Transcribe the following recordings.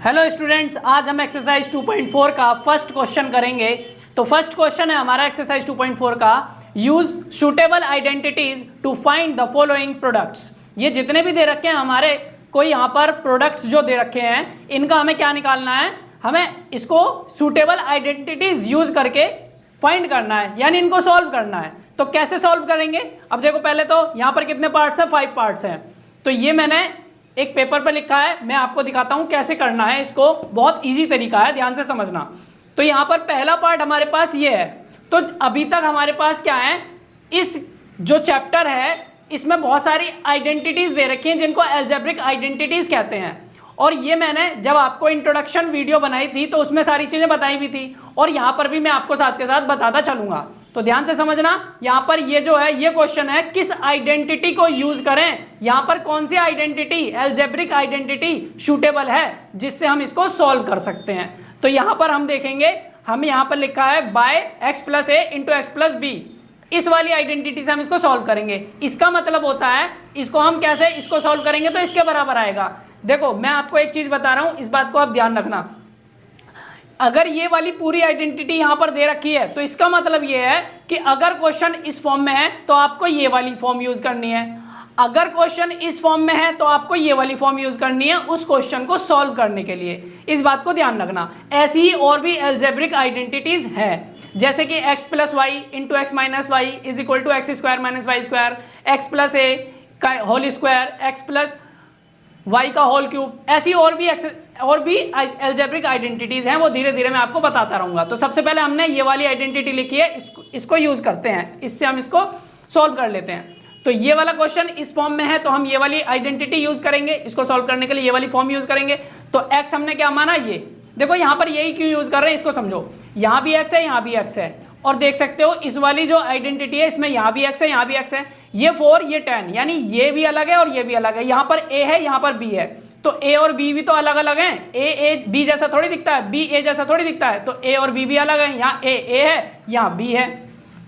Hello students, आज हम exercise 2.4 का फर्स्ट क्वेश्चन करेंगे। तो फर्स्ट क्वेश्चन है हमारा एक्सरसाइज 2.4 का, use suitable identities to find the following products. ये जितने भी दे रखे हैं हमारे कोई यहाँ पर प्रोडक्ट्स जो दे रखे हैं, इनका हमें क्या निकालना है, हमें इसको सूटेबल आइडेंटिटीज यूज करके फाइंड करना है, यानी इनको सॉल्व करना है। तो कैसे सॉल्व करेंगे? अब देखो, पहले तो यहाँ पर कितने पार्ट्स हैं, 5 पार्ट्स हैं। तो ये मैंने एक पेपर पर लिखा है, मैं आपको दिखाता हूं कैसे करना है इसको। बहुत इजी तरीका है, ध्यान से समझना। तो यहां पर पहला पार्ट हमारे पास ये है। तो अभी तक हमारे पास क्या है, इस जो चैप्टर है इसमें बहुत सारी आइडेंटिटीज दे रखी हैं जिनको अलजेब्रिक आइडेंटिटीज कहते हैं। और ये मैंने जब आपको इंट्रोडक्शन वीडियो बनाई थी तो उसमें सारी चीजें बताई भी थी, और यहां पर भी मैं आपको साथ के साथ बताता चलूंगा। तो ध्यान से समझना, यहां पर ये जो है ये क्वेश्चन है, किस आइडेंटिटी को यूज करें, यहां पर कौन सी आइडेंटिटी, अलजेब्रिक आइडेंटिटी सूटेबल है जिससे हम इसको सॉल्व कर सकते हैं। तो यहां पर हम देखेंगे, हम यहां पर लिखा है बाय एक्स प्लस ए इंटू एक्स प्लस बी। इस वाली आइडेंटिटी से हम इसको सॉल्व करेंगे। इसका मतलब होता है इसको हम कैसे इसको सॉल्व करेंगे, तो इसके बराबर आएगा। देखो, मैं आपको एक चीज बता रहा हूं, इस बात को आप ध्यान रखना। अगर ये वाली पूरी आइडेंटिटी यहां पर दे रखी है तो इसका मतलब ये है कि अगर क्वेश्चन इस फॉर्म में है तो आपको ये वाली फॉर्म यूज करनी है, अगर क्वेश्चन इस फॉर्म में है तो आपको ये वाली फॉर्म यूज करनी है उस क्वेश्चन को सॉल्व करने के लिए। इस बात को ध्यान रखना। ऐसी ही और भी अलजेब्रिक आइडेंटिटीज है, जैसे कि x plus Y into X minus Y is equal to X square minus Y square, X plus A का whole square, X plus Y का होल क्यूब। ऐसी और भी अलजेब्रिक आइडेंटिटीज हैं, वो धीरे धीरे मैं आपको बताता रहूंगा। तो सबसे पहले हमने ये वाली आइडेंटिटी लिखी है, इसको यूज करते हैं, इससे हम इसको सॉल्व कर लेते हैं। तो ये वाला क्वेश्चन इस फॉर्म में है तो हम ये वाली आइडेंटिटी यूज करेंगे, इसको सॉल्व करने के लिए ये वाली फॉर्म यूज करेंगे। तो x हमने क्या माना, ये देखो यहां पर यही क्यों यूज कर रहे हैं इसको समझो। यहां भी x है, यहां भी x है, और देख सकते हो इस वाली जो आइडेंटिटी है इसमें यहां भी x है, यहां भी x है, ये 4 ये 10, यानी ये भी अलग है और ये भी अलग है। यहां पर a है, यहां पर b है, तो a और b भी तो अलग अलग हैं। a b जैसा थोड़ी दिखता है, b a जैसा थोड़ी दिखता है, तो a और b भी अलग है। यहाँ a है, यहाँ b है।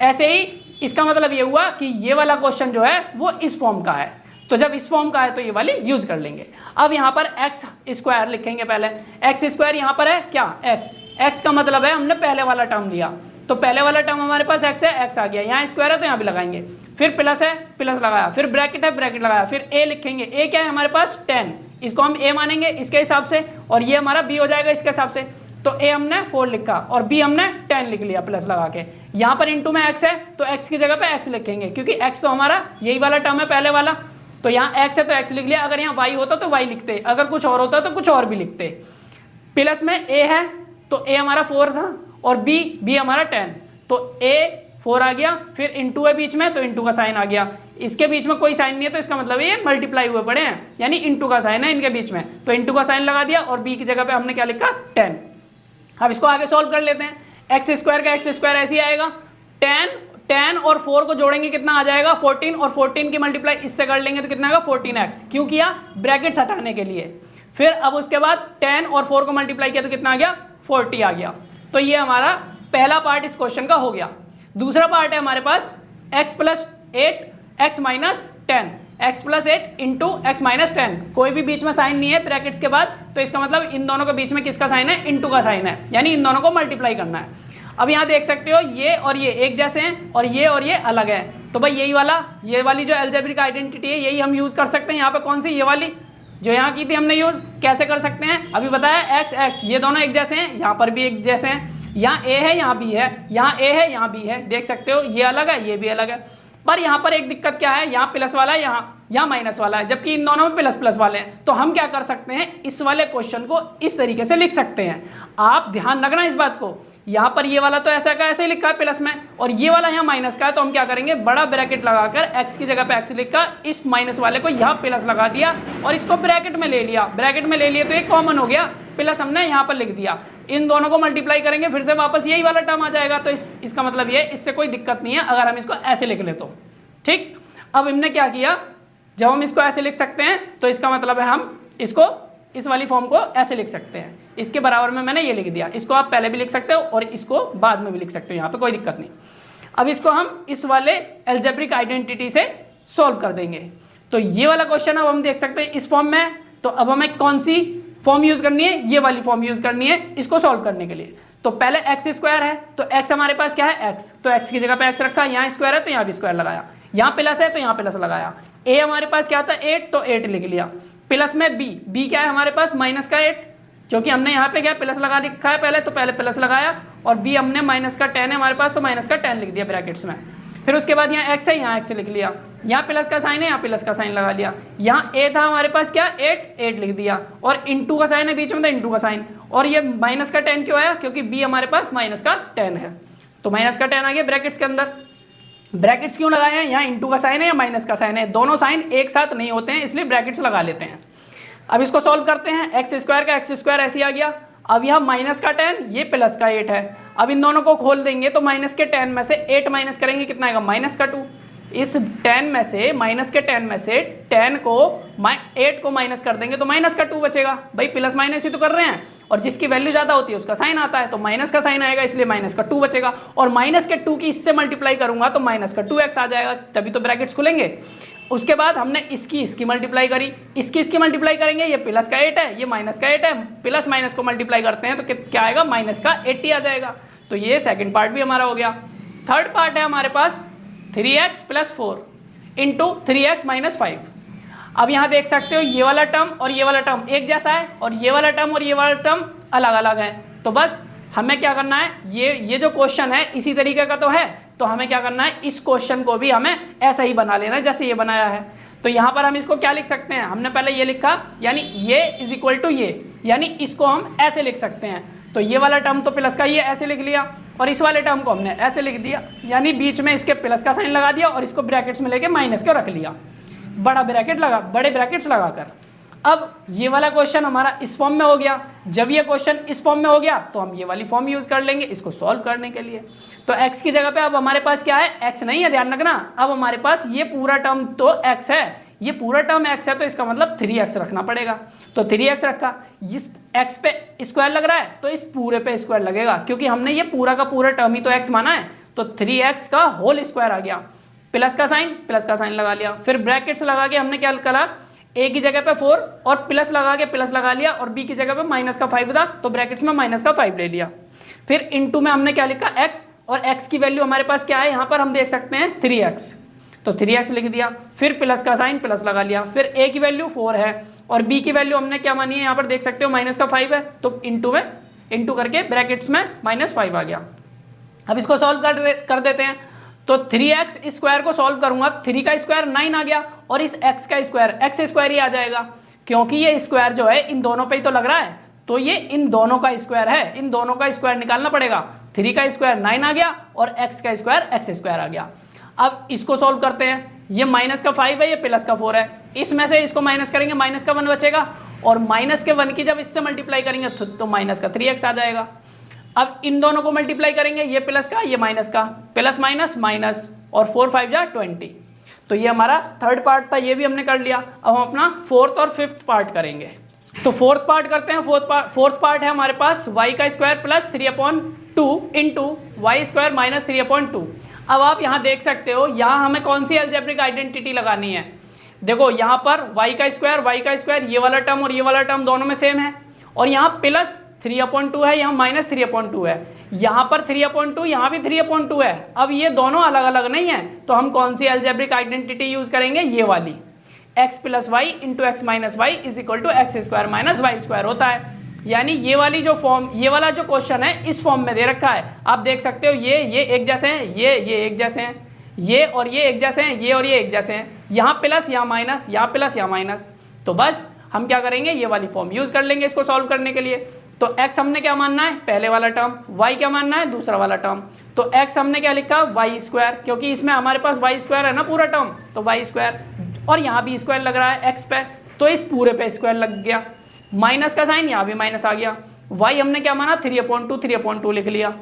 ऐसे ही इसका मतलब ये हुआ कि ये वाला क्वेश्चन जो है वो इस फॉर्म का है। तो जब इस फॉर्म का है तो ये वाली यूज कर लेंगे। अब यहाँ पर एक्स स्क्वायर लिखेंगे पहले। एक्स स्क्वायर यहाँ पर है क्या, एक्स का मतलब है हमने पहले वाला टर्म लिया, तो पहले वाला टर्म हमारे पास एक्स है, एक्स आ गया। यहाँ स्क्वायर है तो यहाँ भी लगाएंगे, फिर प्लस है, प्लस लगाया, फिर ब्रैकेट है, ब्रैकेट लगाया, फिर ए लिखेंगे। ए क्या है हमारे पास 10, इसको हम ए मानेंगे इसके हिसाब से, और ये हमारा बी हो जाएगा इसके हिसाब से। तो ए हमने 4 लिखा और बी हमने 10 लिख लिया प्लस लगा के। यहाँ पर इंटू में एक्स है तो एक्स की जगह पे एक्स लिखेंगे, क्योंकि एक्स तो हमारा यही वाला टर्म है पहले वाला। तो यहाँ एक्स है तो एक्स लिख लिया, अगर यहाँ वाई होता तो वाई लिखते, अगर कुछ और होता तो कुछ और भी लिखते। प्लस में ए है तो ए हमारा 4 था और बी हमारा 10, तो ए 4 आ गया, फिर इंटू है बीच में तो इंटू का साइन आ गया। इसके बीच में कोई साइन नहीं है तो इसका मतलब ये मल्टीप्लाई हुए पड़े हैं, यानी इंटू का साइन है इनके बीच में, तो इंटू का साइन लगा दिया और बी की जगह पे हमने क्या लिखा 10। अब इसको आगे सॉल्व कर लेते हैं। एक्स स्क्वायर का एक्स स्क्वायर ऐसे ही आएगा, 10 और 4 को जोड़ेंगे कितना आ जाएगा 14, और 14 की मल्टीप्लाई इससे कर लेंगे तो कितना आएगा 14x। क्यों किया, ब्रैकेट्स हटाने के लिए। फिर अब उसके बाद 10 और 4 को मल्टीप्लाई किया तो कितना आ गया 40 आ गया। तो ये हमारा पहला पार्ट इस क्वेश्चन का हो गया। दूसरा पार्ट है हमारे पास x plus 8 x minus 10, x plus 8 into X minus 10। कोई भी बीच में साइन नहीं है ब्रैकेट्स के बाद, तो इसका मतलब इन दोनों के बीच में किसका साइन है, इंटू का साइन है, यानी इन दोनों को मल्टीप्लाई करना है। अब यहाँ देख सकते हो ये और ये एक जैसे हैं और ये अलग है, तो भाई ये वाली जो अलजेब्रिक आइडेंटिटी है यही हम यूज कर सकते हैं। यहाँ पे कौन सी, ये वाली जो यहाँ की थी हमने यूज, कैसे कर सकते हैं अभी बताया, एक्स ये दोनों एक जैसे हैं, यहाँ पर भी एक जैसे हैं, यहाँ ए है यहाँ बी है, यहाँ ए है यहाँ बी है, देख सकते हो ये अलग है ये भी अलग है। पर यहाँ पर एक दिक्कत क्या है, यहाँ प्लस वाला है, यहाँ माइनस वाला है, जबकि इन दोनों में प्लस प्लस वाले हैं। तो हम क्या कर सकते हैं, इस वाले क्वेश्चन को इस तरीके से लिख सकते हैं। आप ध्यान रखना इस बात को, यहाँ पर ये वाला तो ऐसा का ऐसे ही लिखा है प्लस में, और ये वाला यहाँ माइनस का है, तो हम क्या करेंगे बड़ा ब्रैकेट लगाकर एक्स की जगह पे एक्स लिखा, इस माइनस वाले को यहाँ प्लस लगा दिया और इसको ब्रैकेट में ले लिया। ब्रैकेट में ले लिए तो ये कॉमन हो गया, प्लस हमने यहाँ पर लिख दिया। इन दोनों को मल्टीप्लाई करेंगे फिर से वापस यही वाला टर्म आ जाएगा। तो इसका मतलब ये, इससे कोई दिक्कत नहीं है अगर हम इसको ऐसे लिख ले तो, ठीक। अब हमने क्या किया, जब हम इसको ऐसे लिख सकते हैं तो इसका मतलब है हम इसको इस वाली फॉर्म को ऐसे लिख सकते हैं। इसके बराबर में मैंने ये लिख दिया, इसको आप पहले भी लिख सकते हो और इसको बाद में भी लिख सकते हो, यहाँ पे कोई दिक्कत नहीं। अब इसको हम इस वाले अलजेब्रिक आइडेंटिटी से सॉल्व कर देंगे। तो ये वाला क्वेश्चन अब हम देख सकते हैं इस फॉर्म में। तो अब हमें कौन सी फॉर्म यूज करनी है, ये वाली फॉर्म यूज करनी है इसको सॉल्व करने के लिए। तो पहले एक्स स्क्वायर है, तो एक्स हमारे पास क्या है एक्स, तो एक्स की जगह पे एक्स रखा, यहाँ स्क्वायर है तो यहाँ भी स्क्वायर लगाया, यहाँ प्लस है तो यहाँ प्लस लगाया। ए हमारे पास क्या था 8, तो 8 लिख लिया। प्लस में बी क्या है हमारे पास माइनस का 8, क्योंकि हमने यहाँ पे क्या प्लस लगा लिखा है पहले, तो पहले प्लस लगाया, और बी हमने माइनस का 10 है हमारे पास, तो माइनस का 10 लिख दिया ब्रैकेट्स में। फिर उसके बाद यहाँ एक्स है, यहाँ एक्स लिख लिया, यहाँ प्लस का साइन है, यहाँ प्लस का साइन लगा लिया। यहाँ ए था हमारे पास क्या 8 लिख दिया, और इंटू का साइन है बीच में, तो इंटू का साइन। और ये माइनस का 10 क्यों आया, क्योंकि बी हमारे पास माइनस का 10 है, तो माइनस का 10 आ गया ब्रैकेट्स के अंदर। ब्रैकेट्स क्यों लगाए हैं, यहाँ इंटू का साइन है या माइनस का साइन है, दोनों साइन एक साथ नहीं होते हैं, इसलिए ब्रैकेट्स लगा लेते हैं। अब इसको सॉल्व करते हैं, एक्स स्क्वायर का एक्स स्क्वायर ऐसे आ गया। अब यहाँ माइनस का 10, ये प्लस का 8 है। अब इन दोनों को खोल देंगे तो माइनस के 10 में से 8 माइनस करेंगे, कितना आएगा माइनस का 2। इस 10 में से माइनस के 10 में से 10 को 8 को माइनस कर देंगे तो माइनस का 2 बचेगा। भाई प्लस माइनस ही तो कर रहे हैं, और जिसकी वैल्यू ज्यादा होती है उसका साइन आता है, तो माइनस का साइन आएगा, इसलिए माइनस का 2 बचेगा। और माइनस के 2 की इससे मल्टीप्लाई करूंगा तो माइनस का 2x आ जाएगा, तभी तो ब्रैकेट्स खुलेंगे। उसके बाद हमने इसकी मल्टीप्लाई करी, इसकी मल्टीप्लाई करेंगे, ये प्लस का 8 है, ये माइनस का 8 है, प्लस माइनस को मल्टीप्लाई करते हैं तो क्या आएगा माइनस का 80 आ जाएगा। तो ये सेकंड पार्ट भी हमारा हो गया। थर्ड पार्ट है हमारे पास 3x + 4 इंटू 3x - 5। अब यहाँ देख सकते हो ये वाला टर्म और ये वाला टर्म एक जैसा है, और ये वाला टर्म और ये वाला टर्म अलग अलग है। तो बस हमें क्या करना है, ये जो क्वेश्चन है इसी तरीके का तो है, तो हमें क्या करना है, इस क्वेश्चन को भी हमें ऐसा ही बना लेना है जैसे ये बनाया है। तो यहाँ पर हम इसको क्या लिख सकते हैं, हमने पहले ये लिखा, यानी ये = ये, यानी इसको हम ऐसे लिख सकते हैं। तो ये वाला टर्म तो प्लस का ये ऐसे लिख लिया, और इस वाले टर्म को हमने ऐसे लिख दिया, यानी बीच में इसके प्लस का साइन लगा दिया, और इसको ब्रैकेट्स में लेके माइनस का रख लिया, बड़े ब्रैकेट्स लगाकर। अब ये वाला क्वेश्चन हमारा इस फॉर्म में हो गया। जब ये क्वेश्चन इस फॉर्म में हो गया तो हम ये वाली फॉर्म यूज कर लेंगे इसको सॉल्व करने के लिए। तो x की जगह पे अब हमारे पास क्या है, x नहीं है, ध्यान रखना। अब हमारे पास ये पूरा टर्म तो x है, ये पूरा टर्म x है, तो इसका मतलब 3x रखना पड़ेगा। तो 3x रखा, इस x पे स्क्वायर लग रहा है तो इस पूरे पे स्क्वायर लगेगा, क्योंकि हमने ये पूरा का पूरा टर्म ही तो x माना है। तो 3x का होल स्क्वायर आ गया, प्लस का साइन लगा लिया। फिर ब्रैकेट्स लगा के हमने क्या करा, a की जगह पे 4 और प्लस लगा के प्लस लगा लिया, और b की जगह पे माइनस का 5 था तो ब्रैकेट्स में माइनस का 5 ले लिया। फिर इनटू में हमने क्या लिखा x, और x की वैल्यू हमारे पास क्या है, यहाँ पर हम देख सकते हैं 3x, तो 3x लिख दिया। फिर प्लस का साइन प्लस लगा लिया। फिर a की वैल्यू 4 है और b की वैल्यू हमने क्या मानी है, यहाँ पर देख सकते हो माइनस का 5 है, तो इंटू करके ब्रैकेट्स में -5 आ गया। अब इसको सॉल्व कर देते हैं। तो 3x स्क्वायर को सॉल्व करूंगा, 3 का स्क्वायर 9 आ गया, और इस x का स्क्वायर x स्क्वायर ही आ जाएगा, क्योंकि ये स्क्वायर जो है इन दोनों पे ही तो लग रहा है, तो ये इन दोनों का स्क्वायर है, इन दोनों का स्क्वायर निकालना पड़ेगा। 3 का स्क्वायर 9 आ गया और x का स्क्वायर x स्क्वायर आ गया। अब इसको सॉल्व करते हैं, ये माइनस का 5 है, ये प्लस का 4 है, इसमें से इसको माइनस करेंगे, माइनस का 1 बचेगा, और माइनस के 1 की जब इससे मल्टीप्लाई करेंगे तो माइनस का 3x आ जाएगा। अब इन दोनों को मल्टीप्लाई करेंगे, ये प्लस का ये माइनस का, प्लस माइनस माइनस, और 4 5 जा 20। तो ये हमारा थर्ड पार्ट था, ये भी हमने कर लिया। अब हम अपना फोर्थ और फिफ्थ पार्ट करेंगे। तो फोर्थ पार्ट करते हैं। फोर्थ पार्ट है हमारे पास y का square plus 3/2 into Y square minus 3/2। अब आप यहाँ देख सकते हो, यहाँ हमें कौन सी अलजेब्रिक आइडेंटिटी लगानी है। देखो यहाँ पर y का स्क्वायर ये वाला टर्म और ये वाला टर्म दोनों में सेम है, और यहाँ प्लस 3/2 है, यहाँ माइनस 3/2 है, यहाँ पर 3/2, यहाँ भी 3/2 है। अब ये दोनों अलग अलग नहीं है, तो हम कौन सी अलजेब्रिक आइडेंटिटी यूज करेंगे, ये वाली, x + y into x minus Y is equal to x² minus Y square होता है। यानी ये वाली जो फॉर्म, ये वाला जो क्वेश्चन है इस फॉर्म में दे रखा है। आप देख सकते हो ये एक जैसे हैं, ये एक जैसे हैं, ये और ये एक जैसे हैं, ये और ये एक जैसे हैं, यहाँ प्लस यहाँ माइनस, यहाँ प्लस यहाँ माइनस। तो बस हम क्या करेंगे, ये वाली फॉर्म यूज कर लेंगे इसको सॉल्व करने के लिए। तो x हमने क्या मानना है, पहले वाला टर्म, y क्या मानना है, दूसरा वाला टर्म। तो x हमने क्या लिखा, y², क्योंकि इसमें हमारे पास y² है ना पूरा टर्म, तो y², और यहाँ भी स्क्वायर लग रहा है x पे, तो इस पूरे पे स्क्वायर लग गया। माइनस का साइन, यहाँ भी माइनस आ गया। y हमने क्या माना, 3/2 लिख लिया।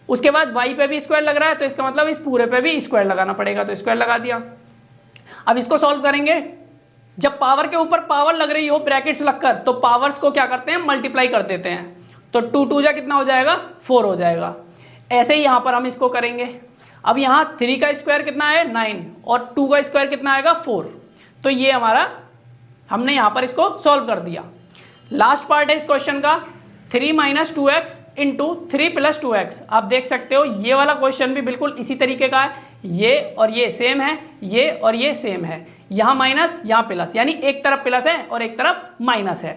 उसके बाद y पे भी स्क्वायर लग रहा है, तो इसका मतलब इस पूरे पे भी स्क्वायर लगाना पड़ेगा, तो स्क्वायर लगा दिया। अब इसको सॉल्व करेंगे। जब पावर के ऊपर पावर लग रही हो ब्रैकेट्स लगकर, तो पावर्स को क्या करते हैं, मल्टीप्लाई कर देते हैं। तो 2 2 जा कितना हो जाएगा, 4 हो जाएगा। ऐसे ही यहाँ पर हम इसको करेंगे। अब यहाँ 3 का स्क्वायर कितना है, 9, और 2 का स्क्वायर कितना आएगा, 4। तो ये हमारा, हमने यहाँ पर इसको सॉल्व कर दिया। लास्ट पार्ट है इस क्वेश्चन का 3 minus 2x into 3 plus 2x। आप देख सकते हो ये वाला क्वेश्चन भी बिल्कुल इसी तरीके का है, ये और ये सेम है, ये और ये सेम है, यहाँ माइनस यहाँ प्लस, यानी एक तरफ प्लस है और एक तरफ माइनस है।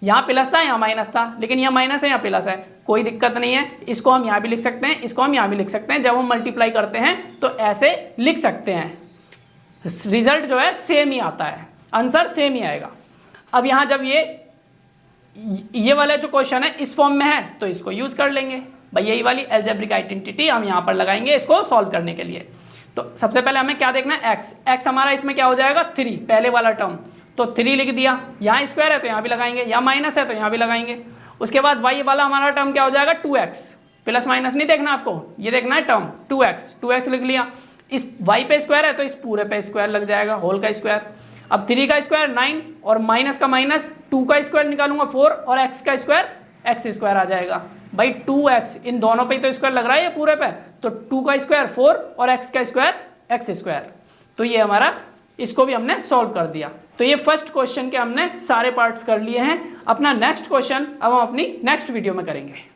यहाँ प्लस था यहाँ माइनस था, लेकिन यहाँ माइनस है यहाँ प्लस है, कोई दिक्कत नहीं है। इसको हम यहाँ भी लिख सकते हैं, इसको हम यहाँ भी लिख सकते हैं। जब हम मल्टीप्लाई करते हैं तो ऐसे लिख सकते हैं, रिजल्ट जो है सेम ही आता है, आंसर सेम ही आएगा। अब यहाँ जब ये वाला जो क्वेश्चन है इस फॉर्म में है तो इसको यूज कर लेंगे भाई, यही वाली अलजेब्रिक आइडेंटिटी हम यहाँ पर लगाएंगे इसको सॉल्व करने के लिए। तो सबसे पहले हमें क्या देखना है, x हमारा इसमें क्या हो जाएगा 3, पहले वाला टर्म, तो 3 लिख दिया। यहाँ स्क्वायर है तो यहाँ भी लगाएंगे, यहाँ माइनस है तो यहाँ भी लगाएंगे। उसके बाद y वाला हमारा टर्म क्या हो जाएगा 2x, प्लस माइनस नहीं देखना आपको, ये देखना है टर्म 2x लिख लिया। इस y पे स्क्वायर है तो इस पूरे पे स्क्वायर लग जाएगा, होल का स्क्वायर। अब 3 का स्क्वायर 9 और माइनस का माइनस, 2 का स्क्वायर निकालूंगा 4 और x का स्क्वायर x स्क्वायर आ जाएगा। भाई 2x इन दोनों पे तो स्क्वायर लग रहा है ये पूरे पे, तो 2 का स्क्वायर 4 और x का स्क्वायर x स्क्वायर। तो ये हमारा, इसको भी हमने सॉल्व कर दिया। तो ये फर्स्ट क्वेश्चन के हमने सारे पार्ट्स कर लिए हैं। अपना नेक्स्ट क्वेश्चन अब हम अपनी नेक्स्ट वीडियो में करेंगे।